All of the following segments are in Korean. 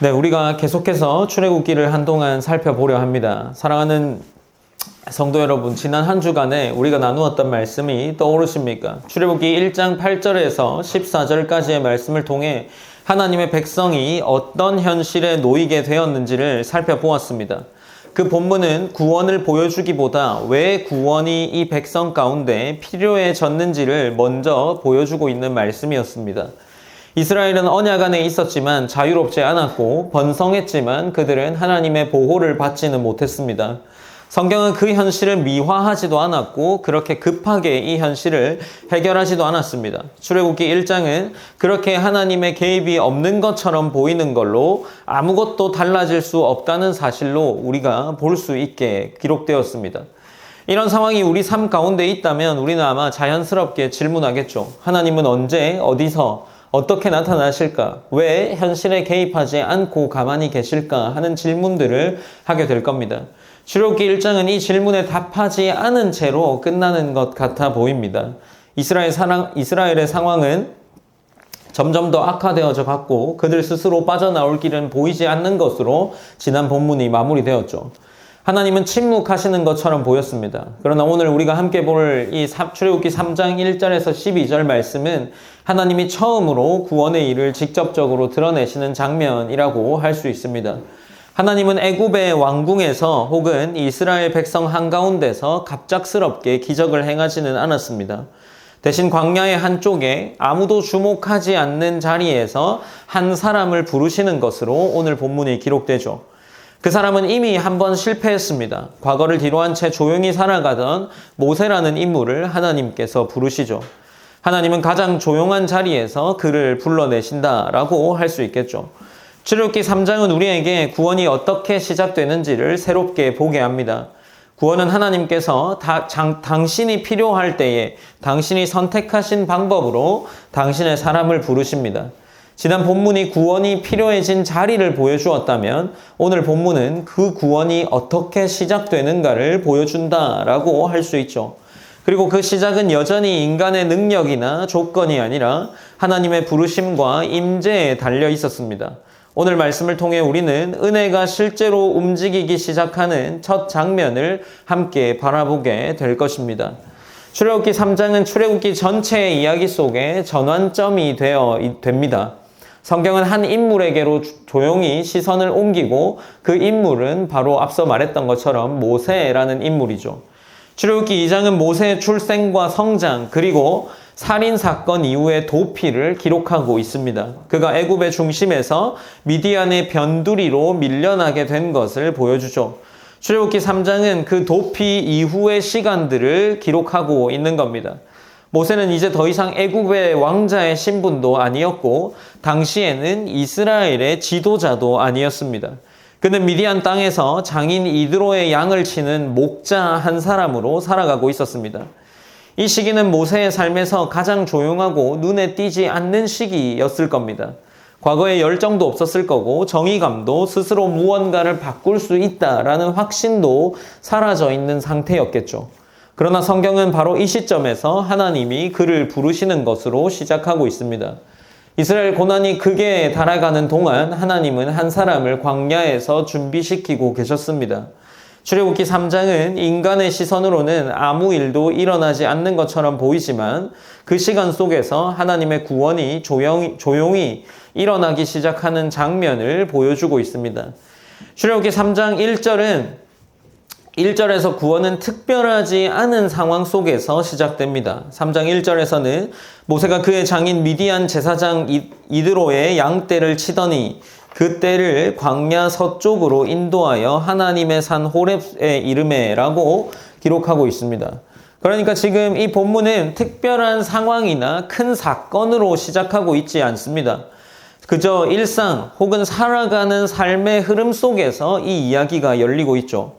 네, 우리가 계속해서 출애굽기를 한동안 살펴보려 합니다. 사랑하는 성도 여러분, 지난 한 주간에 우리가 나누었던 말씀이 떠오르십니까? 출애굽기 1장 8절에서 14절까지의 말씀을 통해 하나님의 백성이 어떤 현실에 놓이게 되었는지를 살펴보았습니다. 그 본문은 구원을 보여주기보다 왜 구원이 이 백성 가운데 필요해졌는지를 먼저 보여주고 있는 말씀이었습니다. 이스라엘은 언약 안에 있었지만 자유롭지 않았고 번성했지만 그들은 하나님의 보호를 받지는 못했습니다. 성경은 그 현실을 미화하지도 않았고 그렇게 급하게 이 현실을 해결하지도 않았습니다. 출애굽기 1장은 그렇게 하나님의 개입이 없는 것처럼 보이는 걸로 아무것도 달라질 수 없다는 사실로 우리가 볼 수 있게 기록되었습니다. 이런 상황이 우리 삶 가운데 있다면 우리는 아마 자연스럽게 질문하겠죠. 하나님은 언제, 어디서, 어떻게 나타나실까? 왜 현실에 개입하지 않고 가만히 계실까? 하는 질문들을 하게 될 겁니다. 출애굽기 1장은 이 질문에 답하지 않은 채로 끝나는 것 같아 보입니다. 이스라엘의 상황은 점점 더 악화되어져 갔고 그들 스스로 빠져나올 길은 보이지 않는 것으로 지난 본문이 마무리되었죠. 하나님은 침묵하시는 것처럼 보였습니다. 그러나 오늘 우리가 함께 볼 이 출애굽기 3장 1절에서 12절 말씀은 하나님이 처음으로 구원의 일을 직접적으로 드러내시는 장면이라고 할 수 있습니다. 하나님은 애굽의 왕궁에서 혹은 이스라엘 백성 한가운데서 갑작스럽게 기적을 행하지는 않았습니다. 대신 광야의 한쪽에 아무도 주목하지 않는 자리에서 한 사람을 부르시는 것으로 오늘 본문이 기록되죠. 그 사람은 이미 한 번 실패했습니다. 과거를 뒤로한 채 조용히 살아가던 모세라는 인물을 하나님께서 부르시죠. 하나님은 가장 조용한 자리에서 그를 불러내신다라고 할 수 있겠죠. 출애굽기 3장은 우리에게 구원이 어떻게 시작되는지를 새롭게 보게 합니다. 구원은 하나님께서 당신이 필요할 때에 당신이 선택하신 방법으로 당신의 사람을 부르십니다. 지난 본문이 구원이 필요해진 자리를 보여주었다면 오늘 본문은 그 구원이 어떻게 시작되는가를 보여준다라고 할 수 있죠. 그리고 그 시작은 여전히 인간의 능력이나 조건이 아니라 하나님의 부르심과 임재에 달려 있었습니다. 오늘 말씀을 통해 우리는 은혜가 실제로 움직이기 시작하는 첫 장면을 함께 바라보게 될 것입니다. 출애굽기 3장은 출애굽기 전체의 이야기 속에 전환점이 됩니다. 성경은 한 인물에게로 조용히 시선을 옮기고 그 인물은 바로 앞서 말했던 것처럼 모세라는 인물이죠. 출애굽기 2장은 모세의 출생과 성장 그리고 살인사건 이후의 도피를 기록하고 있습니다. 그가 애굽의 중심에서 미디안의 변두리로 밀려나게 된 것을 보여주죠. 출애굽기 3장은 그 도피 이후의 시간들을 기록하고 있는 겁니다. 모세는 이제 더 이상 애굽의 왕자의 신분도 아니었고 당시에는 이스라엘의 지도자도 아니었습니다. 그는 미디안 땅에서 장인 이드로의 양을 치는 목자 한 사람으로 살아가고 있었습니다. 이 시기는 모세의 삶에서 가장 조용하고 눈에 띄지 않는 시기였을 겁니다. 과거에 열정도 없었을 거고 정의감도 스스로 무언가를 바꿀 수 있다라는 확신도 사라져 있는 상태였겠죠. 그러나 성경은 바로 이 시점에서 하나님이 그를 부르시는 것으로 시작하고 있습니다. 이스라엘 고난이 극에 달아가는 동안 하나님은 한 사람을 광야에서 준비시키고 계셨습니다. 출애굽기 3장은 인간의 시선으로는 아무 일도 일어나지 않는 것처럼 보이지만 그 시간 속에서 하나님의 구원이 조용히 일어나기 시작하는 장면을 보여주고 있습니다. 출애굽기 3장 1절에서 구원은 특별하지 않은 상황 속에서 시작됩니다. 3장 1절에서는 모세가 그의 장인 미디안 제사장 이드로의 양떼를 치더니 그 떼를 광야 서쪽으로 인도하여 하나님의 산 호렙에 이르매라고 기록하고 있습니다. 그러니까 지금 이 본문은 특별한 상황이나 큰 사건으로 시작하고 있지 않습니다. 그저 일상 혹은 살아가는 삶의 흐름 속에서 이 이야기가 열리고 있죠.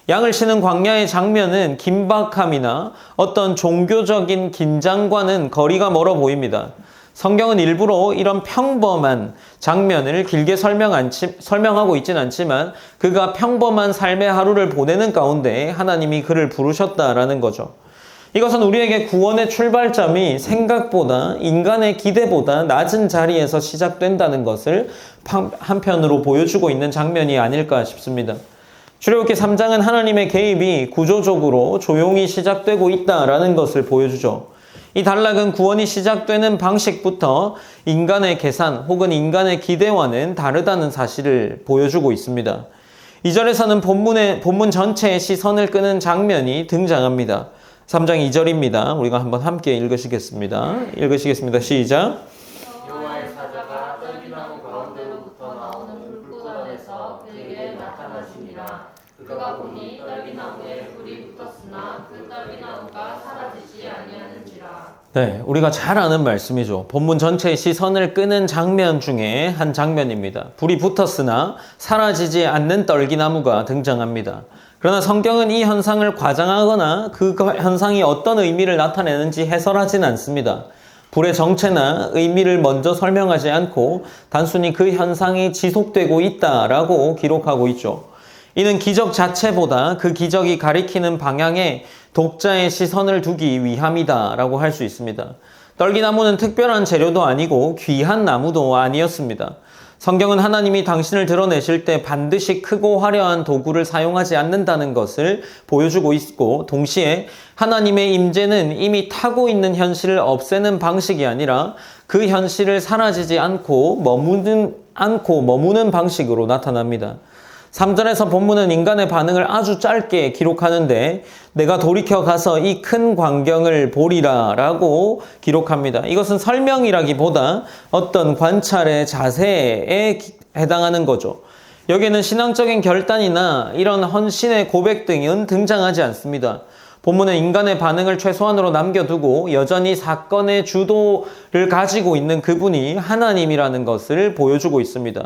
양을 치는 광야의 장면은 긴박함이나 어떤 종교적인 긴장과는 거리가 멀어 보입니다. 성경은 일부러 이런 평범한 장면을 길게 설명하고 있진 않지만 그가 평범한 삶의 하루를 보내는 가운데 하나님이 그를 부르셨다라는 거죠. 이것은 우리에게 구원의 출발점이 생각보다 인간의 기대보다 낮은 자리에서 시작된다는 것을 한편으로 보여주고 있는 장면이 아닐까 싶습니다. 출애굽기 3장은 하나님의 개입이 구조적으로 조용히 시작되고 있다라는 것을 보여주죠. 이 단락은 구원이 시작되는 방식부터 인간의 계산 혹은 인간의 기대와는 다르다는 사실을 보여주고 있습니다. 2절에서는 본문 전체의 시선을 끄는 장면이 등장합니다. 3장 2절입니다. 우리가 한번 함께 읽으시겠습니다. 시작. 여호와의 사자가 떨기나무 가운데로부터 나오는 불꽃 안에서 그에게 나타나시니라. 그가 보니 떨기나무에 불이 붙었으나 그 떨기나무가 사라지지 아니하는지라. 네, 우리가 잘 아는 말씀이죠. 본문 전체의 시선을 끄는 장면 중에 한 장면입니다. 불이 붙었으나 사라지지 않는 떨기나무가 등장합니다. 그러나 성경은 이 현상을 과장하거나 그 현상이 어떤 의미를 나타내는지 해설하진 않습니다. 불의 정체나 의미를 먼저 설명하지 않고 단순히 그 현상이 지속되고 있다라고 기록하고 있죠. 이는 기적 자체보다 그 기적이 가리키는 방향에 독자의 시선을 두기 위함이다라고 할 수 있습니다. 떨기나무는 특별한 재료도 아니고 귀한 나무도 아니었습니다. 성경은 하나님이 당신을 드러내실 때 반드시 크고 화려한 도구를 사용하지 않는다는 것을 보여주고 있고, 동시에 하나님의 임재는 이미 타고 있는 현실을 없애는 방식이 아니라 그 현실을 사라지지 않고 머무는 방식으로 나타납니다. 3절에서 본문은 인간의 반응을 아주 짧게 기록하는데 내가 돌이켜 가서 이 큰 광경을 보리라 라고 기록합니다. 이것은 설명이라기보다 어떤 관찰의 자세에 해당하는 거죠. 여기에는 신앙적인 결단이나 이런 헌신의 고백 등은 등장하지 않습니다. 본문은 인간의 반응을 최소한으로 남겨두고 여전히 사건의 주도를 가지고 있는 그분이 하나님이라는 것을 보여주고 있습니다.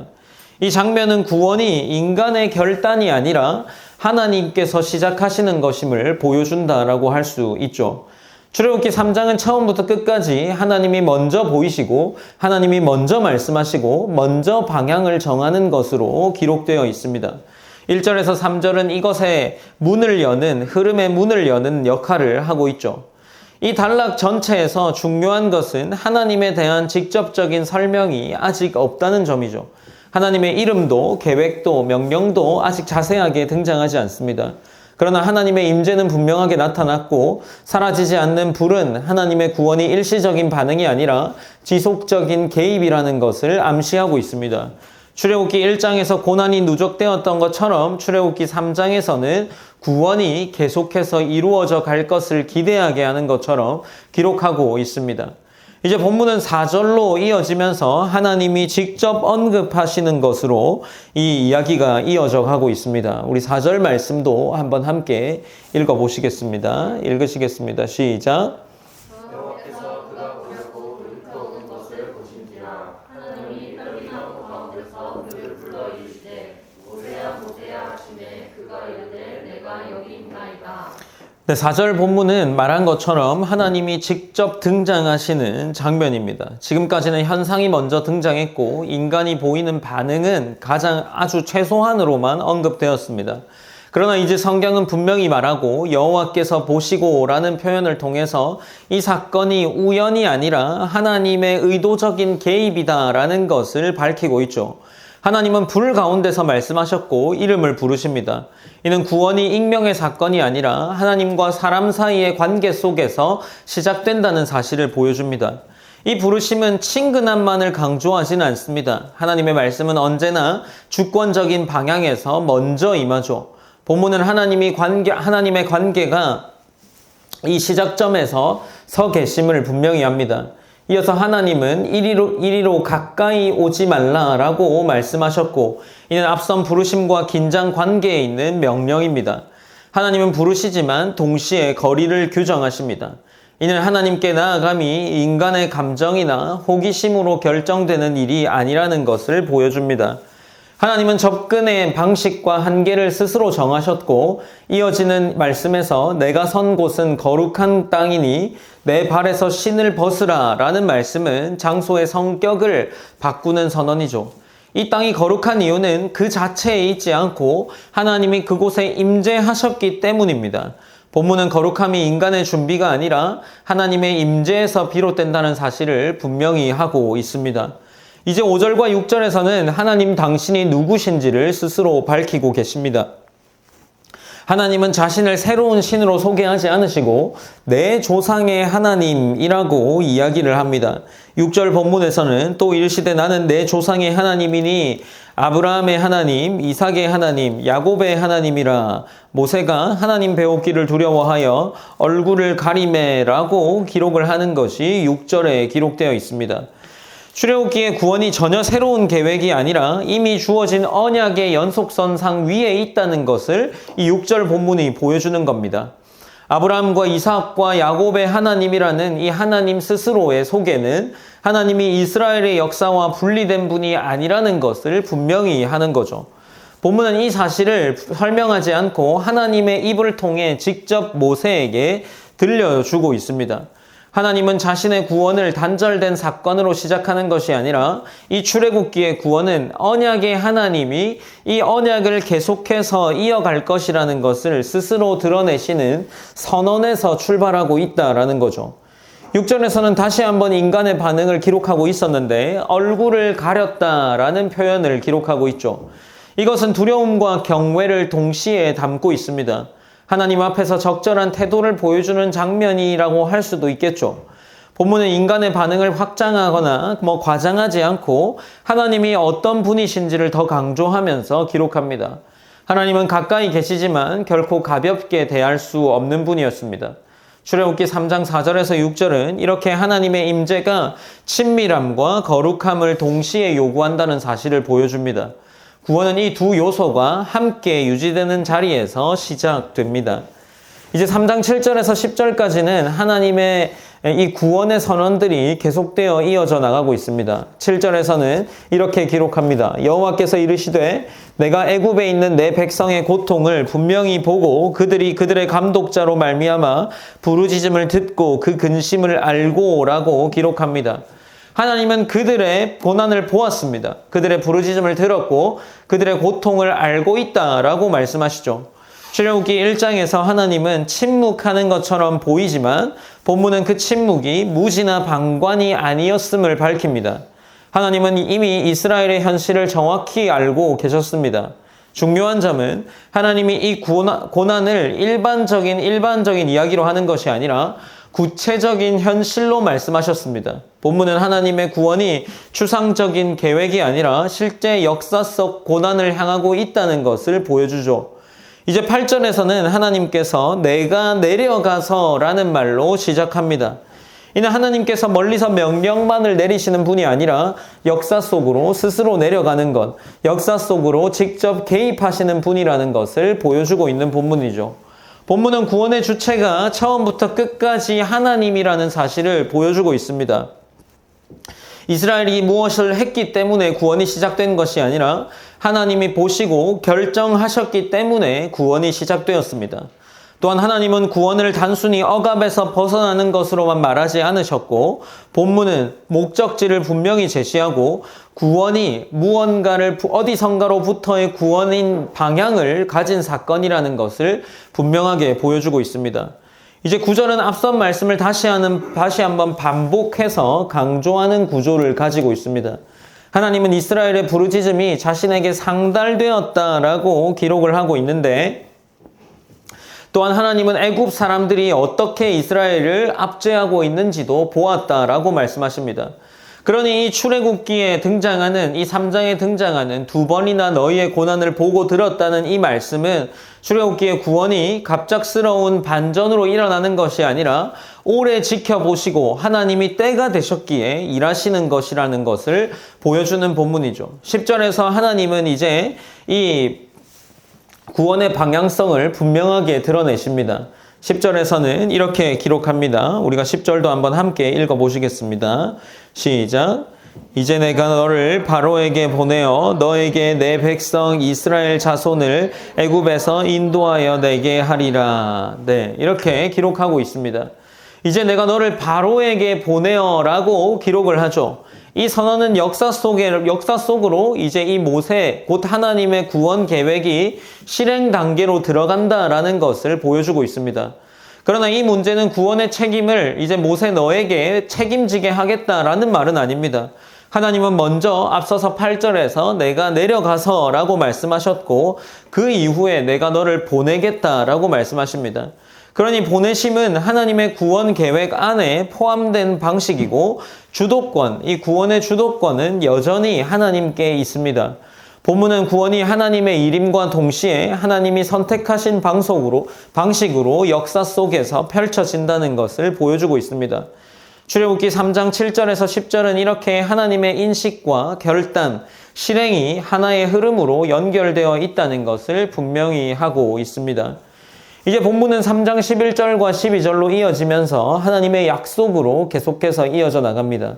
이 장면은 구원이 인간의 결단이 아니라 하나님께서 시작하시는 것임을 보여준다라고 할 수 있죠. 출애굽기 3장은 처음부터 끝까지 하나님이 먼저 보이시고 하나님이 먼저 말씀하시고 먼저 방향을 정하는 것으로 기록되어 있습니다. 1절에서 3절은 이것의 흐름의 문을 여는 역할을 하고 있죠. 이 단락 전체에서 중요한 것은 하나님에 대한 직접적인 설명이 아직 없다는 점이죠. 하나님의 이름도 계획도 명령도 아직 자세하게 등장하지 않습니다. 그러나 하나님의 임재는 분명하게 나타났고 사라지지 않는 불은 하나님의 구원이 일시적인 반응이 아니라 지속적인 개입이라는 것을 암시하고 있습니다. 출애굽기 1장에서 고난이 누적되었던 것처럼 출애굽기 3장에서는 구원이 계속해서 이루어져 갈 것을 기대하게 하는 것처럼 기록하고 있습니다. 이제 본문은 4절로 이어지면서 하나님이 직접 언급하시는 것으로 이 이야기가 이어져 가고 있습니다. 우리 4절 말씀도 한번 함께 읽어보시겠습니다. 시작. 여호와께서 그가 보려고 불타오는 것을 보신지라. 하나님이 떨기나무 가운데서 그를 불러 이르시되 모세야 모세야 하시매 그가 이르되 내가 여기 있나이다. 네, 4절 본문은 말한 것처럼 하나님이 직접 등장하시는 장면입니다. 지금까지는 현상이 먼저 등장했고 인간이 보이는 반응은 아주 최소한으로만 언급되었습니다. 그러나 이제 성경은 분명히 말하고 여호와께서 보시고라는 표현을 통해서 이 사건이 우연이 아니라 하나님의 의도적인 개입이다라는 것을 밝히고 있죠. 하나님은 불 가운데서 말씀하셨고 이름을 부르십니다. 이는 구원이 익명의 사건이 아니라 하나님과 사람 사이의 관계 속에서 시작된다는 사실을 보여줍니다. 이 부르심은 친근함만을 강조하지는 않습니다. 하나님의 말씀은 언제나 주권적인 방향에서 먼저 임하죠. 본문은 하나님의 관계가 이 시작점에서 서 계심을 분명히 합니다. 이어서 하나님은 이리로 가까이 오지 말라라고 말씀하셨고 이는 앞선 부르심과 긴장 관계에 있는 명령입니다. 하나님은 부르시지만 동시에 거리를 규정하십니다. 이는 하나님께 나아감이 인간의 감정이나 호기심으로 결정되는 일이 아니라는 것을 보여줍니다. 하나님은 접근의 방식과 한계를 스스로 정하셨고 이어지는 말씀에서 내가 선 곳은 거룩한 땅이니 내 발에서 신을 벗으라 라는 말씀은 장소의 성격을 바꾸는 선언이죠. 이 땅이 거룩한 이유는 그 자체에 있지 않고 하나님이 그곳에 임재하셨기 때문입니다. 본문은 거룩함이 인간의 준비가 아니라 하나님의 임재에서 비롯된다는 사실을 분명히 하고 있습니다. 이제 5절과 6절에서는 하나님 당신이 누구신지를 스스로 밝히고 계십니다. 하나님은 자신을 새로운 신으로 소개하지 않으시고 내 조상의 하나님이라고 이야기를 합니다. 6절 본문에서는 또 이르시되 나는 내 조상의 하나님이니 아브라함의 하나님, 이삭의 하나님, 야곱의 하나님이라. 모세가 하나님 배웠기를 두려워하여 얼굴을 가리매라고 기록을 하는 것이 6절에 기록되어 있습니다. 출애굽기의 구원이 전혀 새로운 계획이 아니라 이미 주어진 언약의 연속선상 위에 있다는 것을 이 6절 본문이 보여주는 겁니다. 아브라함과 이삭과 야곱의 하나님이라는 이 하나님 스스로의 소개는 하나님이 이스라엘의 역사와 분리된 분이 아니라는 것을 분명히 하는 거죠. 본문은 이 사실을 설명하지 않고 하나님의 입을 통해 직접 모세에게 들려주고 있습니다. 하나님은 자신의 구원을 단절된 사건으로 시작하는 것이 아니라 이 출애굽기의 구원은 언약의 하나님이 이 언약을 계속해서 이어갈 것이라는 것을 스스로 드러내시는 선언에서 출발하고 있다라는 거죠. 6절에서는 다시 한번 인간의 반응을 기록하고 있었는데 얼굴을 가렸다라는 표현을 기록하고 있죠. 이것은 두려움과 경외를 동시에 담고 있습니다. 하나님 앞에서 적절한 태도를 보여주는 장면이라고 할 수도 있겠죠. 본문은 인간의 반응을 확장하거나 과장하지 않고 하나님이 어떤 분이신지를 더 강조하면서 기록합니다. 하나님은 가까이 계시지만 결코 가볍게 대할 수 없는 분이었습니다. 출애굽기 3장 4절에서 6절은 이렇게 하나님의 임재가 친밀함과 거룩함을 동시에 요구한다는 사실을 보여줍니다. 구원은 이 두 요소가 함께 유지되는 자리에서 시작됩니다. 이제 3장 7절에서 10절까지는 하나님의 이 구원의 선언들이 계속되어 이어져 나가고 있습니다. 7절에서는 이렇게 기록합니다. 여호와께서 이르시되 내가 애굽에 있는 내 백성의 고통을 분명히 보고 그들의 감독자로 말미암아 부르짖음을 듣고 그 근심을 알고라고 기록합니다. 하나님은 그들의 고난을 보았습니다. 그들의 부르짖음을 들었고 그들의 고통을 알고 있다라고 말씀하시죠. 출애굽기 1장에서 하나님은 침묵하는 것처럼 보이지만 본문은 그 침묵이 무지나 방관이 아니었음을 밝힙니다. 하나님은 이미 이스라엘의 현실을 정확히 알고 계셨습니다. 중요한 점은 하나님이 이 고난을 일반적인 이야기로 하는 것이 아니라 구체적인 현실로 말씀하셨습니다. 본문은 하나님의 구원이 추상적인 계획이 아니라 실제 역사 속 고난을 향하고 있다는 것을 보여주죠. 이제 8절에서는 하나님께서 내가 내려가서 라는 말로 시작합니다. 이는 하나님께서 멀리서 명령만을 내리시는 분이 아니라 역사 속으로 스스로 내려가는 것, 역사 속으로 직접 개입하시는 분이라는 것을 보여주고 있는 본문이죠. 본문은 구원의 주체가 처음부터 끝까지 하나님이라는 사실을 보여주고 있습니다. 이스라엘이 무엇을 했기 때문에 구원이 시작된 것이 아니라 하나님이 보시고 결정하셨기 때문에 구원이 시작되었습니다. 또한 하나님은 구원을 단순히 억압에서 벗어나는 것으로만 말하지 않으셨고 본문은 목적지를 분명히 제시하고 구원이 무언가를 어디선가로부터의 구원인 방향을 가진 사건이라는 것을 분명하게 보여주고 있습니다. 이제 9절은 앞선 말씀을 다시 한번 반복해서 강조하는 구조를 가지고 있습니다. 하나님은 이스라엘의 부르짖음이 자신에게 상달되었다라고 기록을 하고 있는데 또한 하나님은 애굽 사람들이 어떻게 이스라엘을 압제하고 있는지도 보았다라고 말씀하십니다. 그러니 이 출애굽기에 등장하는 이 3장에 등장하는 두 번이나 너희의 고난을 보고 들었다는 이 말씀은 출애굽기의 구원이 갑작스러운 반전으로 일어나는 것이 아니라 오래 지켜보시고 하나님이 때가 되셨기에 일하시는 것이라는 것을 보여주는 본문이죠. 10절에서 하나님은 이제 이 구원의 방향성을 분명하게 드러내십니다. 10절에서는 이렇게 기록합니다. 우리가 10절도 한번 함께 읽어보시겠습니다. 시작. 이제 내가 너를 바로에게 보내어 너에게 내 백성 이스라엘 자손을 애굽에서 인도하여 내게 하리라. 네, 이렇게 기록하고 있습니다. 이제 내가 너를 바로에게 보내어라고 기록을 하죠. 이 선언은 역사 속으로 이제 이 모세, 곧 하나님의 구원 계획이 실행 단계로 들어간다라는 것을 보여주고 있습니다. 그러나 이 문제는 구원의 책임을 이제 모세 너에게 책임지게 하겠다라는 말은 아닙니다. 하나님은 먼저 앞서서 8절에서 내가 내려가서 라고 말씀하셨고 그 이후에 내가 너를 보내겠다라고 말씀하십니다. 그러니 보내심은 하나님의 구원 계획 안에 포함된 방식이고 주도권, 이 구원의 주도권은 여전히 하나님께 있습니다. 본문은 구원이 하나님의 일임과 동시에 하나님이 선택하신 방식으로 역사 속에서 펼쳐진다는 것을 보여주고 있습니다. 출애굽기 3장 7절에서 10절은 이렇게 하나님의 인식과 결단, 실행이 하나의 흐름으로 연결되어 있다는 것을 분명히 하고 있습니다. 이제 본문은 3장 11절과 12절로 이어지면서 하나님의 약속으로 계속해서 이어져 나갑니다.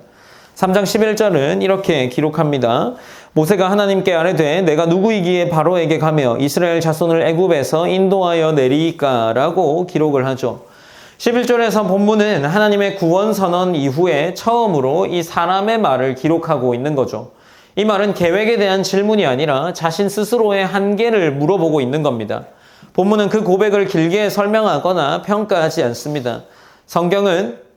3장 11절은 이렇게 기록합니다. 모세가 하나님께 아뢰되 내가 누구이기에 바로에게 가며 이스라엘 자손을 애굽에서 인도하여 내리이까 라고 기록을 하죠. 11절에서 본문은 하나님의 구원 선언 이후에 처음으로 이 사람의 말을 기록하고 있는 거죠. 이 말은 계획에 대한 질문이 아니라 자신 스스로의 한계를 물어보고 있는 겁니다. 본문은 그 고백을 길게 설명하거나 평가하지 않습니다. 성경은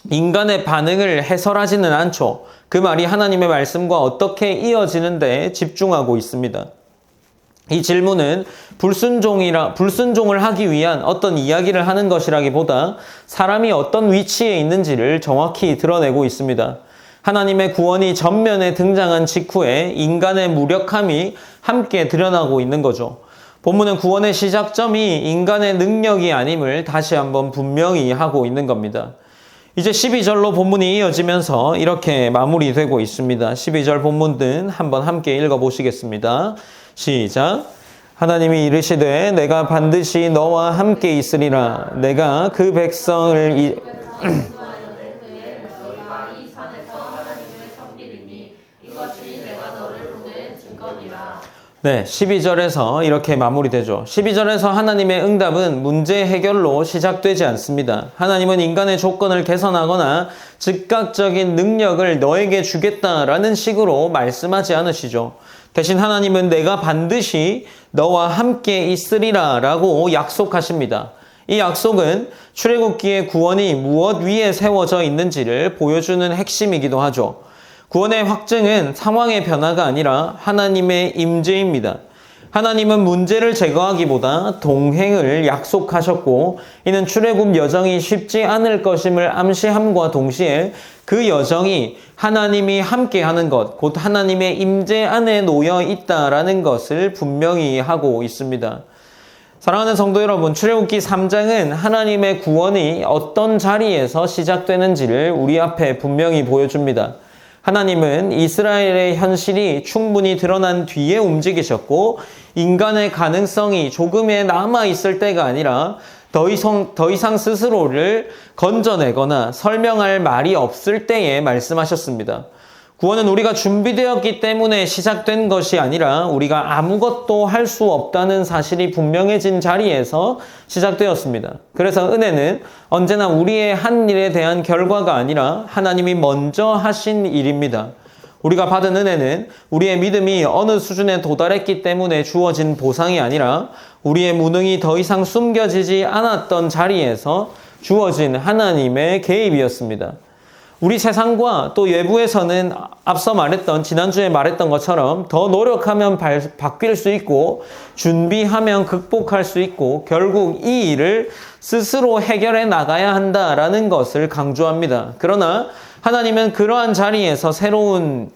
인간의 반응을 해설하지는 않죠. 그 말이 하나님의 말씀과 어떻게 이어지는데 집중하고 있습니다. 이 질문은 불순종을 하기 위한 어떤 이야기를 하는 것이라기보다 사람이 어떤 위치에 있는지를 정확히 드러내고 있습니다. 하나님의 구원이 전면에 등장한 직후에 인간의 무력함이 함께 드러나고 있는 거죠. 본문은 구원의 시작점이 인간의 능력이 아님을 다시 한번 분명히 하고 있는 겁니다. 이제 12절로 본문이 이어지면서 이렇게 마무리되고 있습니다. 12절 본문은 한번 함께 읽어보시겠습니다. 시작. 하나님이 이르시되 내가 반드시 너와 함께 있으리라. 내가 그 백성을 네, 12절에서 이렇게 마무리되죠. 12절에서 하나님의 응답은 문제 해결로 시작되지 않습니다. 하나님은 인간의 조건을 개선하거나 즉각적인 능력을 너에게 주겠다라는 식으로 말씀하지 않으시죠. 대신 하나님은 내가 반드시 너와 함께 있으리라 라고 약속하십니다. 이 약속은 출애굽기의 구원이 무엇 위에 세워져 있는지를 보여주는 핵심이기도 하죠. 구원의 확증은 상황의 변화가 아니라 하나님의 임재입니다. 하나님은 문제를 제거하기보다 동행을 약속하셨고 이는 출애굽 여정이 쉽지 않을 것임을 암시함과 동시에 그 여정이 하나님이 함께하는 것, 곧 하나님의 임재 안에 놓여 있다라는 것을 분명히 하고 있습니다. 사랑하는 성도 여러분, 출애굽기 3장은 하나님의 구원이 어떤 자리에서 시작되는지를 우리 앞에 분명히 보여줍니다. 하나님은 이스라엘의 현실이 충분히 드러난 뒤에 움직이셨고 인간의 가능성이 조금에 남아있을 때가 아니라 더 이상 스스로를 건져내거나 설명할 말이 없을 때에 말씀하셨습니다. 구원은 우리가 준비되었기 때문에 시작된 것이 아니라 우리가 아무것도 할 수 없다는 사실이 분명해진 자리에서 시작되었습니다. 그래서 은혜는 언제나 우리의 한 일에 대한 결과가 아니라 하나님이 먼저 하신 일입니다. 우리가 받은 은혜는 우리의 믿음이 어느 수준에 도달했기 때문에 주어진 보상이 아니라 우리의 무능이 더 이상 숨겨지지 않았던 자리에서 주어진 하나님의 개입이었습니다. 우리 세상과 또 외부에서는 앞서 지난주에 말했던 것처럼 더 노력하면 바뀔 수 있고 준비하면 극복할 수 있고 결국 이 일을 스스로 해결해 나가야 한다라는 것을 강조합니다. 그러나 하나님은 그러한 자리에서 새로운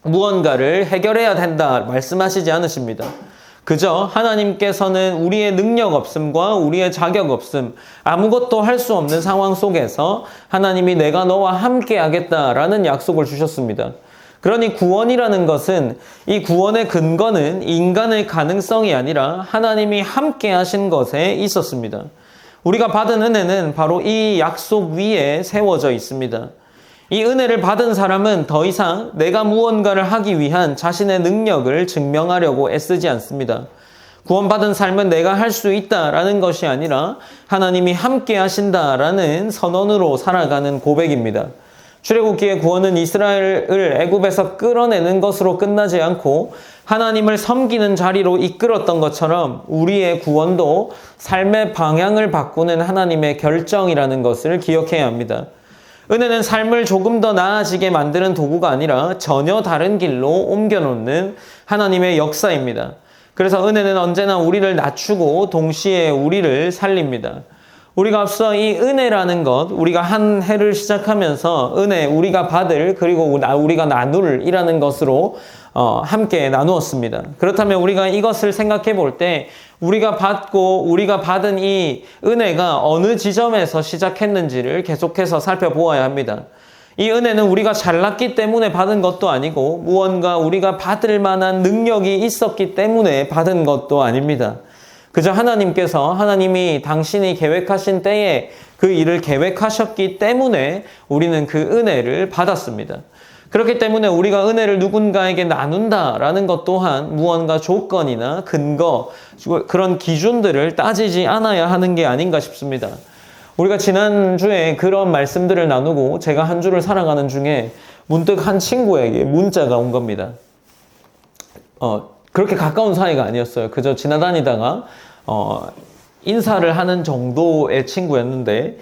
무언가를 해결해야 된다 말씀하시지 않으십니다. 그저 하나님께서는 우리의 능력 없음과 우리의 자격 없음, 아무것도 할 수 없는 상황 속에서 하나님이 내가 너와 함께 하겠다라는 약속을 주셨습니다. 그러니 구원이라는 것은 이 구원의 근거는 인간의 가능성이 아니라 하나님이 함께 하신 것에 있었습니다. 우리가 받은 은혜는 바로 이 약속 위에 세워져 있습니다. 이 은혜를 받은 사람은 더 이상 내가 무언가를 하기 위한 자신의 능력을 증명하려고 애쓰지 않습니다. 구원받은 삶은 내가 할 수 있다라는 것이 아니라 하나님이 함께 하신다라는 선언으로 살아가는 고백입니다. 출애굽기의 구원은 이스라엘을 애굽에서 끌어내는 것으로 끝나지 않고 하나님을 섬기는 자리로 이끌었던 것처럼 우리의 구원도 삶의 방향을 바꾸는 하나님의 결정이라는 것을 기억해야 합니다. 은혜는 삶을 조금 더 나아지게 만드는 도구가 아니라 전혀 다른 길로 옮겨놓는 하나님의 역사입니다. 그래서 은혜는 언제나 우리를 낮추고 동시에 우리를 살립니다. 우리가 앞서 이 은혜라는 것, 우리가 한 해를 시작하면서 은혜, 우리가 받을, 그리고 우리가 나눌이라는 것으로 함께 나누었습니다. 그렇다면 우리가 이것을 생각해 볼 때 우리가 받고 우리가 받은 이 은혜가 어느 지점에서 시작했는지를 계속해서 살펴보아야 합니다. 이 은혜는 우리가 잘났기 때문에 받은 것도 아니고 무언가 우리가 받을 만한 능력이 있었기 때문에 받은 것도 아닙니다. 그저 하나님이 당신이 계획하신 때에 그 일을 계획하셨기 때문에 우리는 그 은혜를 받았습니다. 그렇기 때문에 우리가 은혜를 누군가에게 나눈다라는 것 또한 무언가 조건이나 근거, 그런 기준들을 따지지 않아야 하는 게 아닌가 싶습니다. 우리가 지난주에 그런 말씀들을 나누고 제가 한 주를 살아가는 중에 문득 한 친구에게 문자가 온 겁니다. 그렇게 가까운 사이가 아니었어요. 그저 지나다니다가 인사를 하는 정도의 친구였는데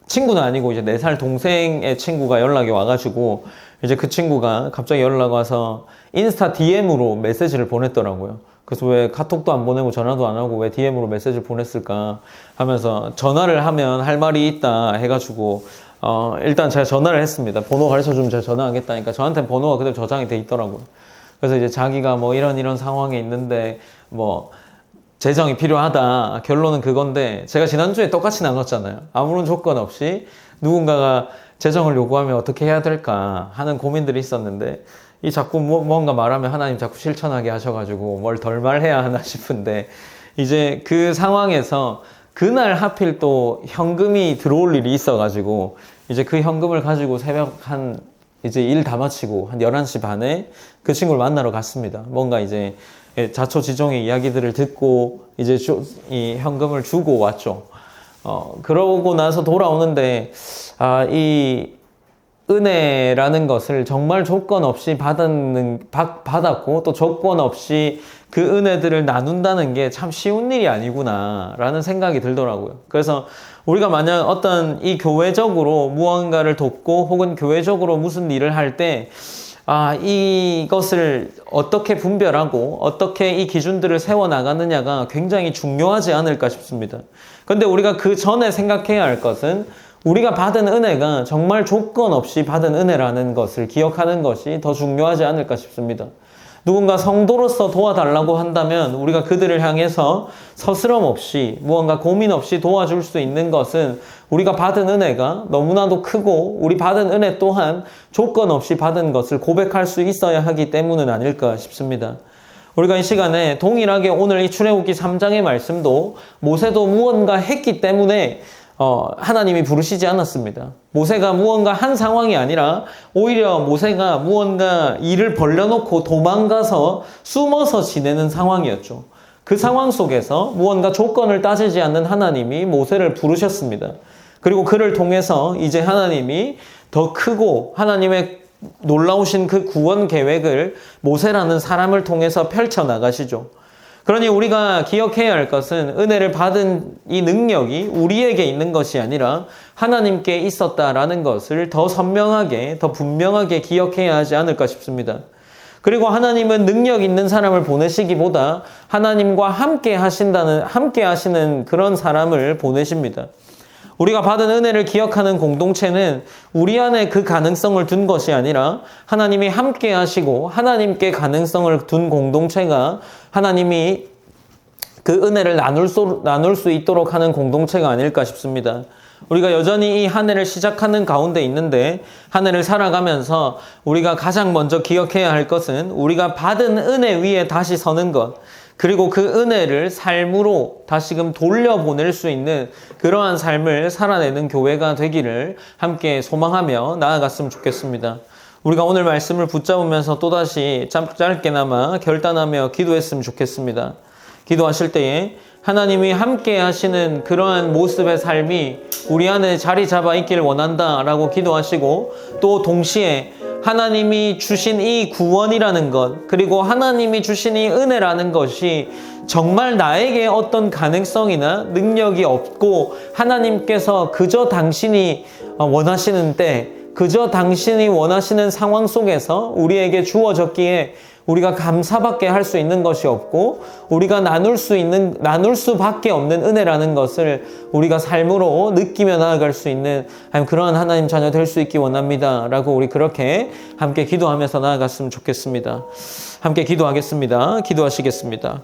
친구는 아니고 이제 4살 동생의 친구가 연락이 와가지고 이제 그 친구가 갑자기 연락 와서 인스타 DM으로 메시지를 보냈더라고요. 그래서 왜 카톡도 안 보내고 전화도 안 하고 왜 DM으로 메시지를 보냈을까 하면서 전화를 하면 할 말이 있다 해가지고 일단 제가 전화를 했습니다. 번호 가르쳐주면 제가 전화하겠다니까 저한테는 번호가 그대로 저장이 돼 있더라고요. 그래서 이제 자기가 뭐 이런 상황에 있는데 뭐 재정이 필요하다. 결론은 그건데 제가 지난주에 똑같이 나눴잖아요. 아무런 조건 없이 누군가가 재정을 요구하면 어떻게 해야 될까 하는 고민들이 있었는데 이 자꾸 뭔가 말하면 하나님 자꾸 실천하게 하셔가지고 뭘 덜 말해야 하나 싶은데 이제 그 상황에서 그날 하필 또 현금이 들어올 일이 있어가지고 이제 그 현금을 가지고 새벽 이제 일 다 마치고 한 11시 반에 그 친구를 만나러 갔습니다. 뭔가 이제 자초지종의 이야기들을 듣고 이제 이 현금을 주고 왔죠. 그러고 나서 돌아오는데 이 은혜라는 것을 정말 조건 없이 받았고 또 조건 없이 그 은혜들을 나눈다는 게 참 쉬운 일이 아니구나 라는 생각이 들더라고요. 그래서 우리가 만약 어떤 이 교회적으로 무언가를 돕고 혹은 교회적으로 무슨 일을 할 때 이것을 어떻게 분별하고 어떻게 이 기준들을 세워나가느냐가 굉장히 중요하지 않을까 싶습니다. 그런데 우리가 그 전에 생각해야 할 것은 우리가 받은 은혜가 정말 조건 없이 받은 은혜라는 것을 기억하는 것이 더 중요하지 않을까 싶습니다. 누군가 성도로서 도와달라고 한다면 우리가 그들을 향해서 서스럼 없이 무언가 고민 없이 도와줄 수 있는 것은 우리가 받은 은혜가 너무나도 크고 우리 받은 은혜 또한 조건 없이 받은 것을 고백할 수 있어야 하기 때문은 아닐까 싶습니다. 우리가 이 시간에 동일하게 오늘 이 출애굽기 3장의 말씀도 모세도 무언가 했기 때문에 하나님이 부르시지 않았습니다. 모세가 무언가 한 상황이 아니라 오히려 모세가 무언가 일을 벌려놓고 도망가서 숨어서 지내는 상황이었죠. 그 상황 속에서 무언가 조건을 따지지 않는 하나님이 모세를 부르셨습니다. 그리고 그를 통해서 이제 하나님이 더 크고 하나님의 놀라우신 그 구원 계획을 모세라는 사람을 통해서 펼쳐나가시죠. 그러니 우리가 기억해야 할 것은 은혜를 받은 이 능력이 우리에게 있는 것이 아니라 하나님께 있었다라는 것을 더 선명하게, 더 분명하게 기억해야 하지 않을까 싶습니다. 그리고 하나님은 능력 있는 사람을 보내시기보다 하나님과 함께 하시는 그런 사람을 보내십니다. 우리가 받은 은혜를 기억하는 공동체는 우리 안에 그 가능성을 둔 것이 아니라 하나님이 함께 하시고 하나님께 가능성을 둔 공동체가 하나님이 그 은혜를 나눌 수 있도록 하는 공동체가 아닐까 싶습니다. 우리가 여전히 이 한 해를 시작하는 가운데 있는데 한 해를 살아가면서 우리가 가장 먼저 기억해야 할 것은 우리가 받은 은혜 위에 다시 서는 것, 그리고 그 은혜를 삶으로 다시금 돌려보낼 수 있는 그러한 삶을 살아내는 교회가 되기를 함께 소망하며 나아갔으면 좋겠습니다. 우리가 오늘 말씀을 붙잡으면서 또다시 짧게나마 결단하며 기도했으면 좋겠습니다. 기도하실 때에 하나님이 함께 하시는 그러한 모습의 삶이 우리 안에 자리 잡아 있기를 원한다라고 기도하시고, 또 동시에 하나님이 주신 이 구원이라는 것, 그리고 하나님이 주신 이 은혜라는 것이 정말 나에게 어떤 가능성이나 능력이 없고, 하나님께서 그저 당신이 원하시는 때, 그저 당신이 원하시는 상황 속에서 우리에게 주어졌기에 우리가 감사밖에 할 수 있는 것이 없고, 우리가 나눌 수밖에 없는 은혜라는 것을 우리가 삶으로 느끼며 나아갈 수 있는 그러한 하나님 자녀 될 수 있기 원합니다 라고 우리 그렇게 함께 기도하면서 나아갔으면 좋겠습니다. 함께 기도하겠습니다. 기도하시겠습니다.